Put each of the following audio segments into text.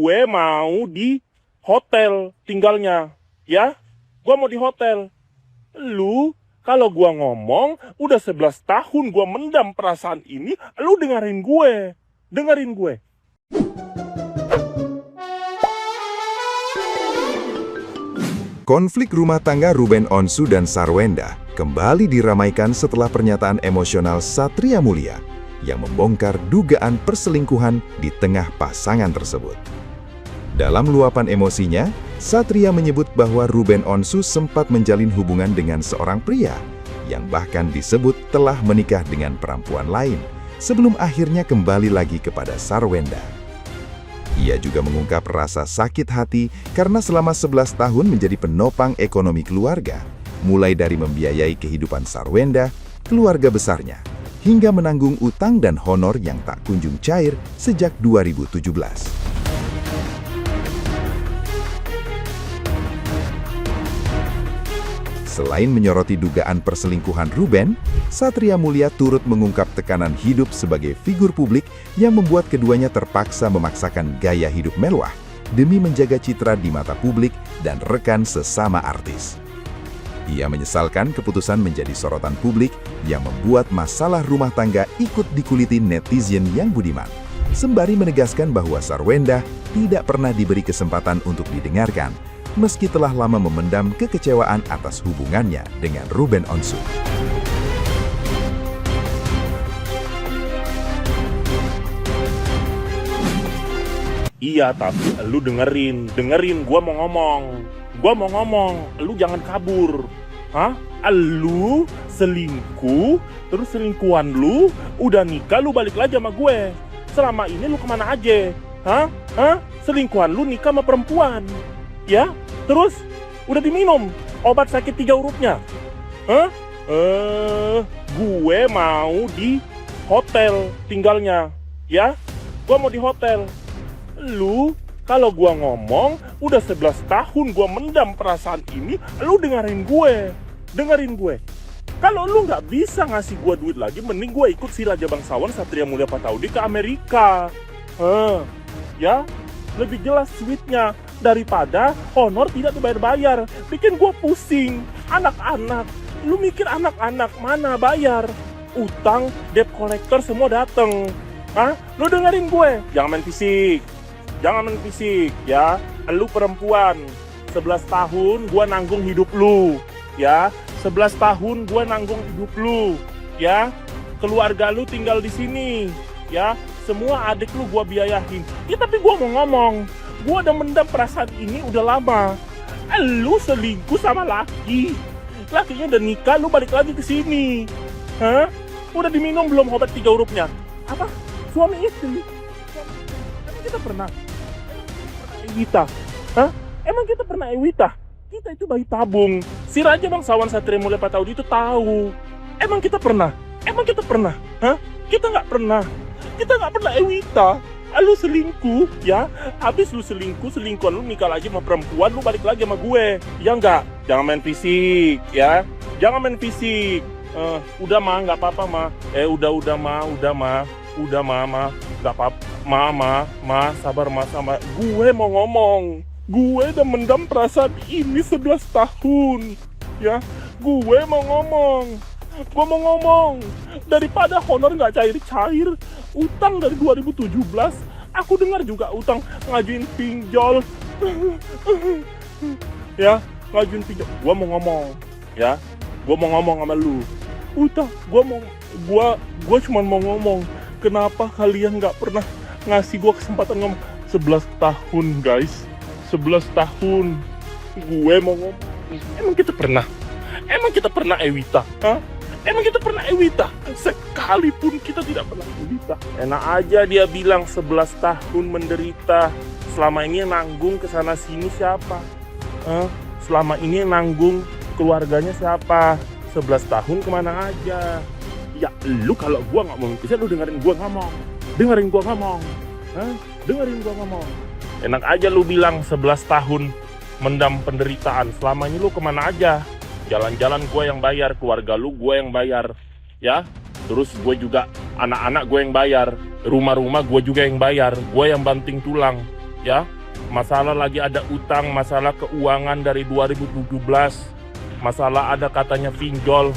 gue mau di hotel tinggalnya, ya. Gue mau di hotel. Lu, kalau gue ngomong, udah 11 tahun gue mendam perasaan ini, lu dengerin gue. Dengerin gue. Konflik rumah tangga Ruben Onsu dan Sarwenda kembali diramaikan setelah pernyataan emosional Satria Mulia yang membongkar dugaan perselingkuhan di tengah pasangan tersebut. Dalam luapan emosinya, Satria menyebut bahwa Ruben Onsu sempat menjalin hubungan dengan seorang pria yang bahkan disebut telah menikah dengan perempuan lain sebelum akhirnya kembali lagi kepada Sarwenda. Ia juga mengungkap rasa sakit hati karena selama 11 tahun menjadi penopang ekonomi keluarga, mulai dari membiayai kehidupan Sarwenda, keluarga besarnya, hingga menanggung utang dan honor yang tak kunjung cair sejak 2017. Selain menyoroti dugaan perselingkuhan Ruben, Satria Mulia turut mengungkap tekanan hidup sebagai figur publik yang membuat keduanya terpaksa memaksakan gaya hidup mewah demi menjaga citra di mata publik dan rekan sesama artis. Ia menyesalkan keputusan menjadi sorotan publik yang membuat masalah rumah tangga ikut dikuliti netizen yang budiman, sembari menegaskan bahwa Sarwenda tidak pernah diberi kesempatan untuk didengarkan, meski telah lama memendam kekecewaan atas hubungannya dengan Ruben Onsu. Iya, tapi lu dengerin gua mau ngomong, lu jangan kabur. Hah? Lu selingkuh, terus selingkuhan lu udah nikah, lu balik lagi sama gue. Selama ini lu kemana aja? Hah? Selingkuhan lu nikah sama perempuan. Ya? Terus udah diminum obat sakit 3 hurufnya. Hah? Gue mau di hotel tinggalnya. Ya? Gue mau di hotel. Lu, kalau gue ngomong, udah 11 tahun gue mendam perasaan ini, lu dengerin gue. Kalau lu nggak bisa ngasih gue duit lagi, mending gue ikut si Raja Bangsawan Satria Mulia Pataudi ke Amerika. Ya? Lebih jelas sweetnya daripada honor tidak dibayar-bayar. Bikin gue pusing. Anak-anak, lu mikir anak-anak mana bayar? Utang, debt collector semua dateng. Lu dengerin gue. Jangan main fisik, ya. Lu perempuan. 11 tahun gue nanggung hidup lu, ya. 11 tahun gue nanggung hidup lu, ya. Keluarga lu tinggal di sini, ya. Semua adik lu gue biayain. Ya tapi gue mau ngomong, gue udah mendam perasaan ini udah lama. Lu selingkuh sama laki. Lakinya udah nikah, lu balik lagi ke sini. Udah diminum belum obat 3 hurufnya? Apa? Suami istri? Emang kita pernah Ewita? Emang kita pernah Ewita? Kita itu bayi tabung. Si Raja Bangsawan Satria Mulia Pataudi itu tahu. Emang kita pernah? Kita nggak pernah. Kita nggak pernah Ewita. Lu selingkuh, ya? Habis lu selingkuhan lu nikah lagi sama perempuan, lu balik lagi sama gue. Ya nggak? Jangan main fisik, ya? Jangan main fisik. Udah mah, nggak apa-apa mah. Udah mah, nggak apa-apa. Ma, sabar. Gue mau ngomong. Gue udah mendam perasaan ini 11 tahun, ya? Gue mau ngomong. Daripada honor nggak cair-cair, utang dari 2017, aku dengar juga utang ngajuin pinjol. Ya, ngajuin pinjol. Gue mau ngomong, ya. Gue mau ngomong sama lu. Gue cuma mau ngomong. Kenapa kalian nggak pernah ngasih gue kesempatan ngomong? 11 tahun, guys. 11 tahun. Gue mau ngomong. Emang kita pernah Ewita? Emang kita pernah Ewita? Sekalipun kita tidak pernah Ewita. Enak aja dia bilang 11 tahun menderita. Selama ini nanggung kesana sini siapa? Selama ini nanggung keluarganya siapa? 11 tahun kemana aja? Ya lu kalau gua nggak mau bisa lu dengerin gua ngomong. Dengerin gua ngomong. Enak aja lu bilang 11 tahun mendam penderitaan. Selama ini lu kemana aja? Jalan-jalan gue yang bayar, keluarga lu gue yang bayar, ya. Terus gue juga, anak-anak gue yang bayar, rumah-rumah gue juga yang bayar, gue yang banting tulang, ya. Masalah lagi ada utang, masalah keuangan dari 2017, masalah ada katanya pinjol.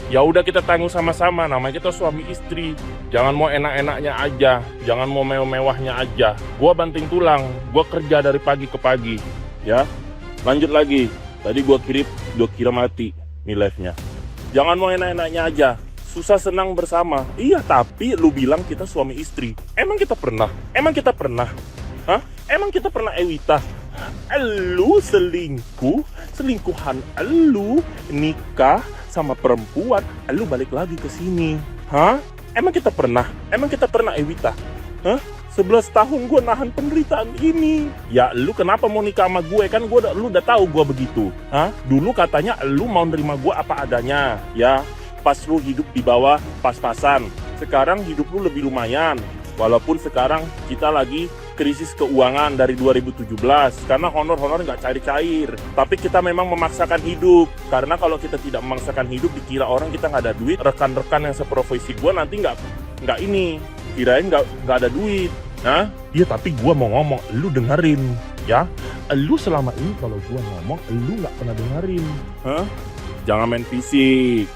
Ya udah kita tanggung sama-sama, namanya kita suami istri. Jangan mau enak-enaknya aja, jangan mau mewah-mewahnya aja. Gua banting tulang, gua kerja dari pagi ke pagi, ya. Lanjut lagi, tadi gua kira mati nih live-nya. Jangan mau enak-enaknya aja, susah senang bersama. Iya, tapi lu bilang kita suami istri. Emang kita pernah? Hah? Emang kita pernah Ewita? Elu selingkuh, selingkuhan elu nikah sama perempuan, elu balik lagi ke sini. Hah? Emang kita pernah Ewita? Hah? 11 tahun gue nahan penderitaan ini. Ya lu kenapa mau nikah sama gue? Kan lu udah tahu gue begitu. Hah? Dulu katanya lu mau nerima gue apa adanya. Ya, pas lu hidup di bawah pas-pasan. Sekarang hidup lu lebih lumayan. Walaupun sekarang kita lagi krisis keuangan dari 2017 karena honor nggak cair-cair. Tapi kita memang memaksakan hidup, karena kalau kita tidak memaksakan hidup dikira orang kita nggak ada duit. Rekan-rekan yang seprofesi gue nanti nggak ini, kirain nggak ada duit. Nah, iya, tapi gue mau ngomong, lu dengerin ya. Lu selama ini kalau gue ngomong, lu nggak pernah dengerin. Hah? Jangan main fisik,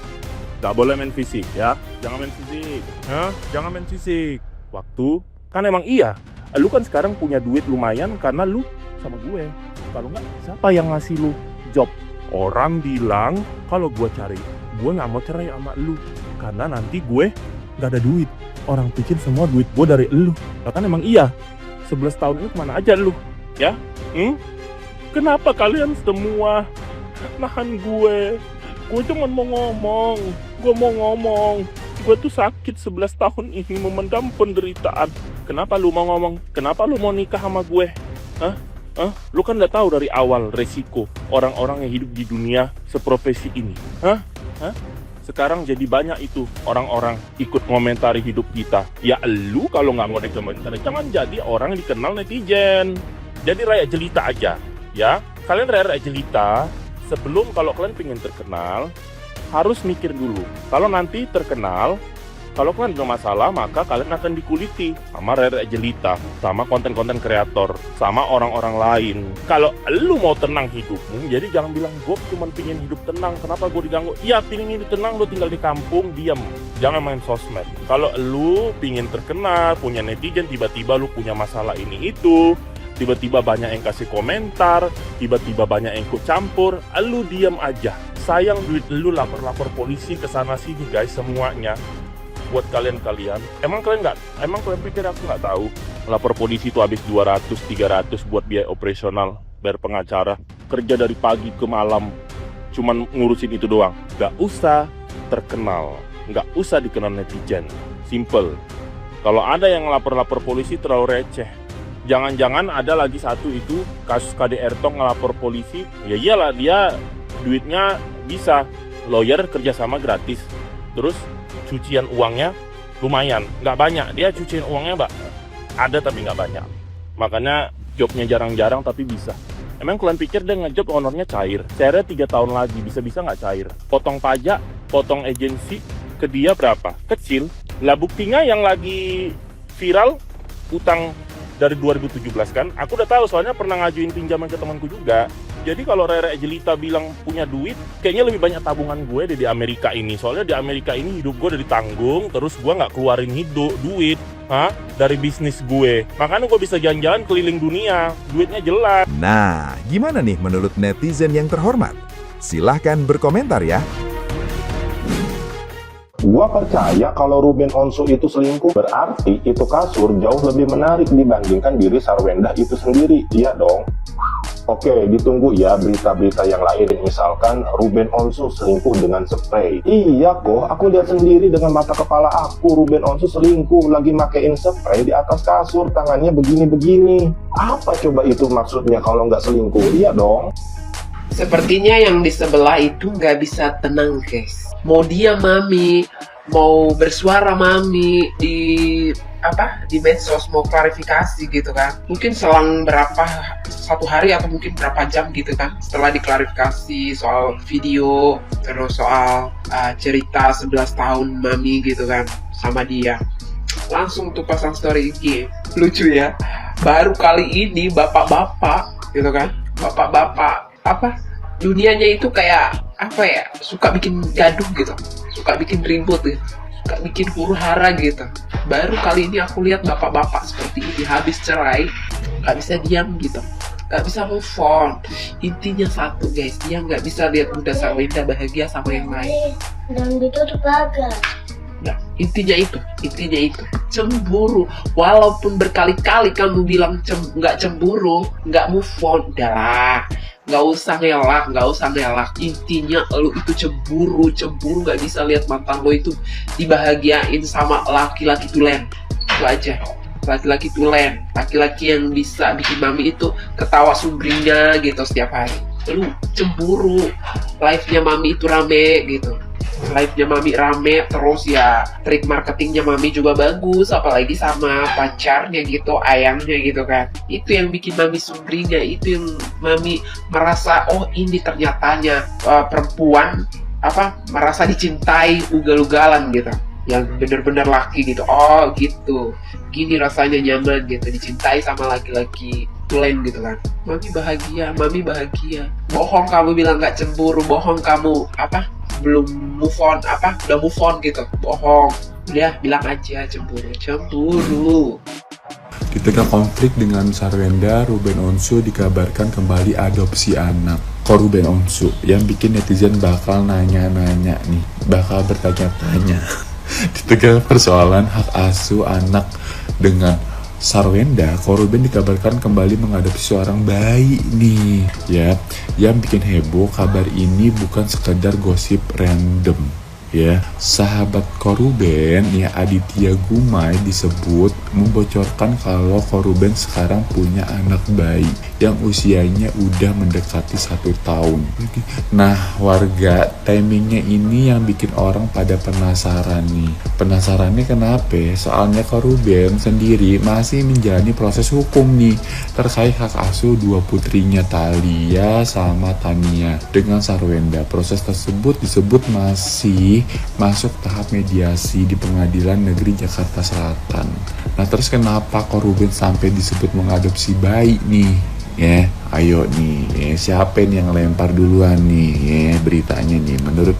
nggak boleh main fisik ya. Jangan main fisik. Hah? Jangan main fisik. Waktu kan emang iya, lu kan sekarang punya duit lumayan karena lu sama gue. Kalau nggak, siapa yang ngasih lu job? Orang bilang kalau gue nggak mau cerai sama lu karena nanti gue nggak ada duit. Orang pikir semua duit gue dari lu. Kan emang iya, 11 tahun ini kemana aja lu? Ya? Kenapa kalian semua nahan gue? Gue cuma mau ngomong. Gue tuh sakit 11 tahun ini memendam penderitaan. Kenapa lu mau ngomong? Kenapa lu mau nikah sama gue? Hah? Lu kan udah tahu dari awal resiko orang-orang yang hidup di dunia seprofesi ini. Hah? Sekarang jadi banyak itu orang-orang ikut komentari hidup kita. Ya lu kalau nggak mau dikomentari, jangan jadi orang yang dikenal netizen. Jadi rakyat jelita aja, ya. Kalian rakyat jelita, sebelum kalau kalian pengen terkenal, harus mikir dulu. Kalau nanti terkenal, kalau kalian ada masalah, maka kalian akan dikuliti sama rakyat jelita, sama konten-konten kreator, sama orang-orang lain. Kalau lu mau tenang hidupmu, jadi jangan bilang gue cuma pengen hidup tenang, kenapa gue diganggu? Iya, pengen hidup tenang, lu tinggal di kampung, diam. Jangan main sosmed. Kalau lu pengen terkenal, punya netizen, tiba-tiba lu punya masalah ini itu, tiba-tiba banyak yang kasih komentar, tiba-tiba banyak yang ikut campur, lu diam aja. Sayang duit lu lapor polisi ke sana sini guys semuanya. Buat kalian, emang kalian pikir aku nggak tahu lapor polisi itu habis 200-300 buat biaya operasional, bayar pengacara, kerja dari pagi ke malam cuman ngurusin itu doang. Nggak usah terkenal, nggak usah dikenal netizen, simple. Kalau ada yang lapor polisi terlalu receh. Jangan-jangan ada lagi satu itu kasus KDR Tong ngelapor polisi, ya iyalah dia duitnya bisa, lawyer kerjasama gratis, terus cucian uangnya lumayan, nggak banyak, dia cucian uangnya ada tapi nggak banyak, makanya jobnya jarang-jarang tapi bisa. Emang kalian pikir dia ngejob honornya cairnya 3 tahun lagi, bisa-bisa nggak cair? Potong pajak, potong agensi, ke dia berapa? Kecil. Lah buktinya yang lagi viral, utang dari 2017 kan, aku udah tahu soalnya pernah ngajuin pinjaman ke temanku juga. Jadi kalau Rere Jelita bilang punya duit, kayaknya lebih banyak tabungan gue di Amerika ini. Soalnya di Amerika ini hidup gue udah ditanggung, terus gue nggak keluarin duit dari bisnis gue. Makanya gue bisa jalan-jalan keliling dunia, duitnya jelas. Nah, gimana nih menurut netizen yang terhormat? Silahkan berkomentar ya. Gua percaya kalau Ruben Onsu itu selingkuh, berarti itu kasur jauh lebih menarik dibandingkan diri Sarwenda itu sendiri. Iya dong. Oke, ditunggu ya berita-berita yang lain. Misalkan Ruben Onsu selingkuh dengan spray. Iya kok, aku lihat sendiri dengan mata kepala aku. Ruben Onsu selingkuh lagi makein spray di atas kasur, tangannya begini-begini. Apa coba itu maksudnya kalau nggak selingkuh? Iya dong. Sepertinya yang di sebelah itu nggak bisa tenang, guys. Mau dia mami, mau bersuara mami di medsos, mau klarifikasi gitu kan. Mungkin selang satu hari atau mungkin berapa jam gitu kan, setelah diklarifikasi soal video, terus soal cerita 11 tahun mami gitu kan sama dia. langsung tuh pasang story IG. Lucu ya, baru kali ini bapak-bapak gitu kan, bapak-bapak apa, dunianya itu kayak apa ya, suka bikin gaduh gitu, suka bikin ribut gitu, suka bikin huru-hara gitu. Baru kali ini aku lihat bapak-bapak seperti ini, habis cerai gak bisa diam gitu, gak bisa move on. Intinya satu guys, dia gak bisa lihat Bunda Sarwenda bahagia sama yang lain. Dan ditutup pagar. Nah, intinya itu cemburu. Walaupun berkali-kali kamu bilang nggak cemburu, nggak move on, udahlah, nggak usah ngelak. Intinya lu itu cemburu nggak bisa lihat mantan lo itu dibahagiain sama laki-laki tulen. Itu aja, laki-laki tulen, laki-laki yang bisa bikin mami itu ketawa sumringah gitu setiap hari. Lu cemburu, live-nya mami itu rame gitu, live-nya mami rame, terus ya trik marketingnya mami juga bagus, apalagi sama pacarnya gitu, ayangnya gitu kan. Itu yang bikin mami sumringah, itu yang mami merasa, oh ini ternyatanya perempuan apa, merasa dicintai ugal-ugalan gitu, yang bener-bener laki gitu. Oh gitu, gini rasanya nyaman gitu, dicintai sama laki-laki tulen gitu kan. Mami bahagia. Bohong kamu bilang gak cemburu, bohong kamu apa, belum move on, apa udah move on gitu, bohong. Udah bilang aja cemburu. Di tengah konflik dengan Sarwenda, Ruben Onsu dikabarkan kembali adopsi anak. Kok Ruben Onsu yang bikin netizen bakal nanya-nanya nih, bakal bertanya-tanya. Di tengah persoalan hak asuh anak dengan Sarwenda, Ruben dikabarkan kembali mengadopsi seorang bayi nih, ya. Yang bikin heboh, kabar ini bukan sekedar gosip random, ya. Sahabat Ruben, ya, Aditya Gumai disebut membocorkan kalau Ruben sekarang punya anak bayi yang usianya udah mendekati 1 tahun. Nah, warga, timingnya ini yang bikin orang pada penasaran nih. Penasarannya kenapa? Soalnya Ruben sendiri masih menjalani proses hukum nih terkait hak asuh 2 putrinya, Thalia sama Tania, dengan Sarwenda. Proses tersebut disebut masih masuk tahap mediasi di Pengadilan Negeri Jakarta Selatan. Nah, terus kenapa Ruben sampai disebut mengadopsi bayi nih? Ya, ayo nih, ya, siapa nih yang lempar duluan nih, ya, beritanya nih. Menurut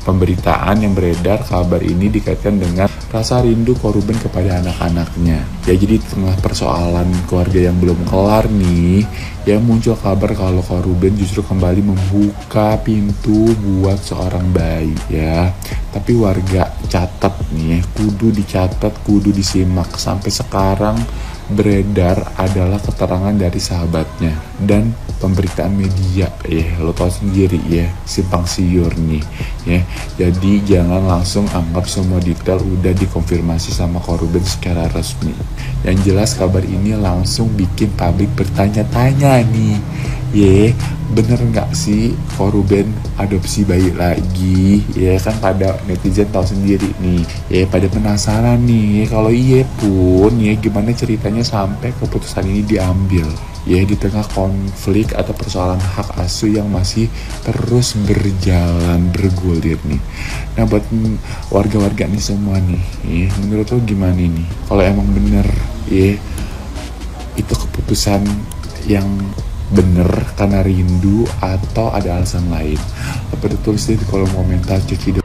pemberitaan yang beredar, kabar ini dikaitkan dengan rasa rindu Ruben kepada anak-anaknya. Ya, jadi tengah persoalan keluarga yang belum kelar nih, ya muncul kabar kalau Ruben justru kembali membuka pintu buat seorang bayi, ya. Tapi warga catat nih, kudu dicatat, kudu disimak. Sampai sekarang beredar adalah keterangan dari sahabatnya dan pemberitaan media, ya lo tau sendiri ya, simpang siur nih, ya. Jadi jangan langsung anggap semua detail udah dikonfirmasi sama Ruben secara resmi. Yang jelas kabar ini langsung bikin publik bertanya-tanya nih, ya, bener nggak sih Ruben adopsi bayi lagi? Ya kan pada netizen tahu sendiri nih, ya pada penasaran nih, kalau iya pun ya gimana ceritanya sampai keputusan ini diambil, ya, di tengah konflik atau persoalan hak asuh yang masih terus berjalan bergulir nih. Nah, buat warga-warga nih semua nih, ya, menurut lo gimana nih? Kalau emang bener, ya, itu keputusan yang bener karena rindu atau ada alasan lain? Apa tulis di kolom komentar. Cek video